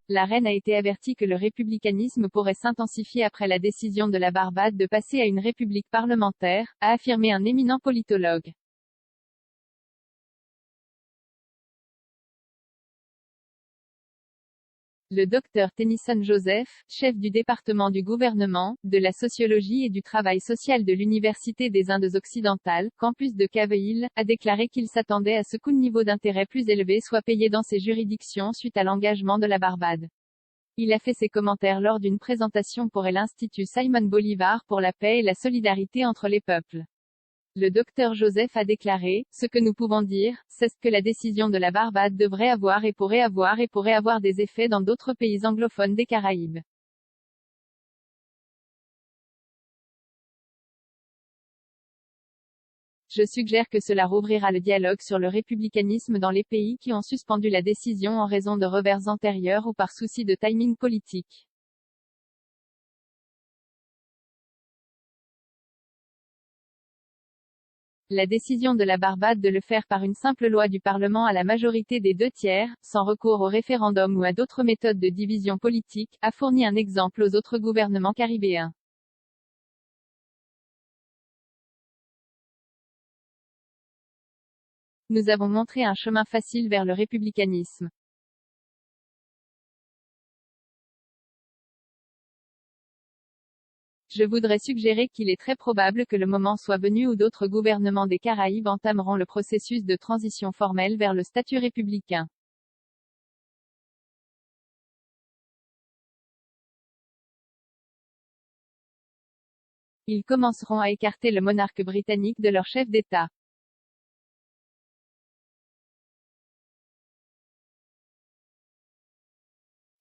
la reine a été avertie que le républicanisme pourrait s'intensifier après la décision de la Barbade de passer à une république parlementaire, a affirmé un éminent politologue. Le docteur Tennyson Joseph, chef du département du gouvernement, de la sociologie et du travail social de l'Université des Indes occidentales, campus de Cave Hill, a déclaré qu'il s'attendait à ce qu'un niveau d'intérêt plus élevé soit payé dans ces juridictions suite à l'engagement de la Barbade. Il a fait ses commentaires lors d'une présentation pour l'Institut Simon Bolivar pour la paix et la solidarité entre les peuples. Le docteur Joseph a déclaré, « Ce que nous pouvons dire, c'est que la décision de la Barbade devrait avoir et pourrait avoir des effets dans d'autres pays anglophones des Caraïbes. » Je suggère que cela rouvrira le dialogue sur le républicanisme dans les pays qui ont suspendu la décision en raison de revers antérieurs ou par souci de timing politique. La décision de la Barbade de le faire par une simple loi du Parlement à la majorité des 2/3, sans recours au référendum ou à d'autres méthodes de division politique, a fourni un exemple aux autres gouvernements caribéens. Nous avons montré un chemin facile vers le républicanisme. Je voudrais suggérer qu'il est très probable que le moment soit venu où d'autres gouvernements des Caraïbes entameront le processus de transition formelle vers le statut républicain. Ils commenceront à écarter le monarque britannique de leur chef d'État.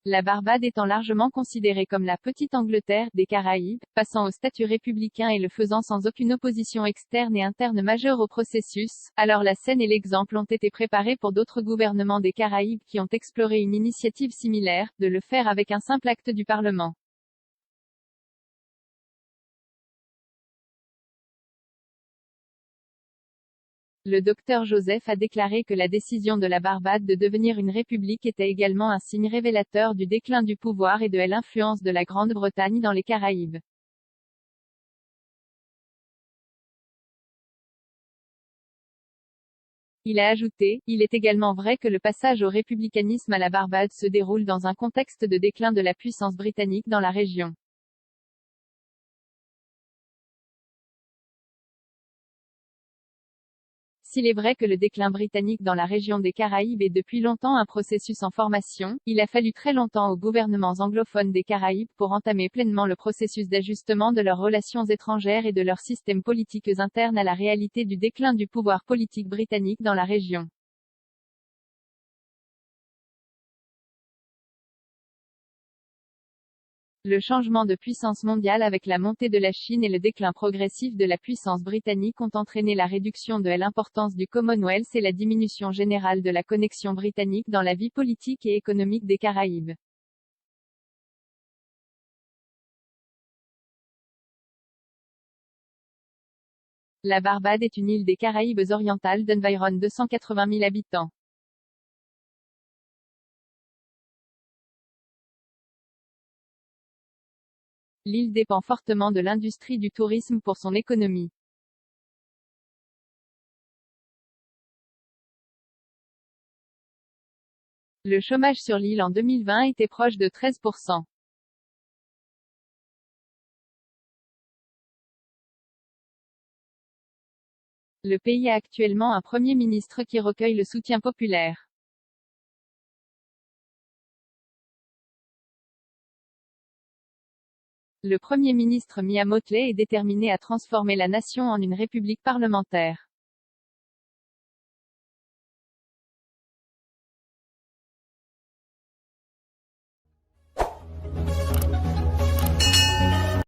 La Barbade étant largement considérée comme la petite Angleterre des Caraïbes, passant au statut républicain et le faisant sans aucune opposition externe et interne majeure au processus, alors la scène et l'exemple ont été préparés pour d'autres gouvernements des Caraïbes qui ont exploré une initiative similaire, de le faire avec un simple acte du Parlement. Le docteur Joseph a déclaré que la décision de la Barbade de devenir une république était également un signe révélateur du déclin du pouvoir et de l'influence de la Grande-Bretagne dans les Caraïbes. Il a ajouté, « Il est également vrai que le passage au républicanisme à la Barbade se déroule dans un contexte de déclin de la puissance britannique dans la région. » S'il est vrai que le déclin britannique dans la région des Caraïbes est depuis longtemps un processus en formation, il a fallu très longtemps aux gouvernements anglophones des Caraïbes pour entamer pleinement le processus d'ajustement de leurs relations étrangères et de leurs systèmes politiques internes à la réalité du déclin du pouvoir politique britannique dans la région. Le changement de puissance mondiale avec la montée de la Chine et le déclin progressif de la puissance britannique ont entraîné la réduction de l'importance du Commonwealth et la diminution générale de la connexion britannique dans la vie politique et économique des Caraïbes. La Barbade est une île des Caraïbes orientales d'environ 280 000 habitants. L'île dépend fortement de l'industrie du tourisme pour son économie. Le chômage sur l'île en 2020 était proche de 13%. Le pays a actuellement un Premier ministre qui recueille le soutien populaire. Le Premier ministre Mia Mottley est déterminé à transformer la nation en une république parlementaire.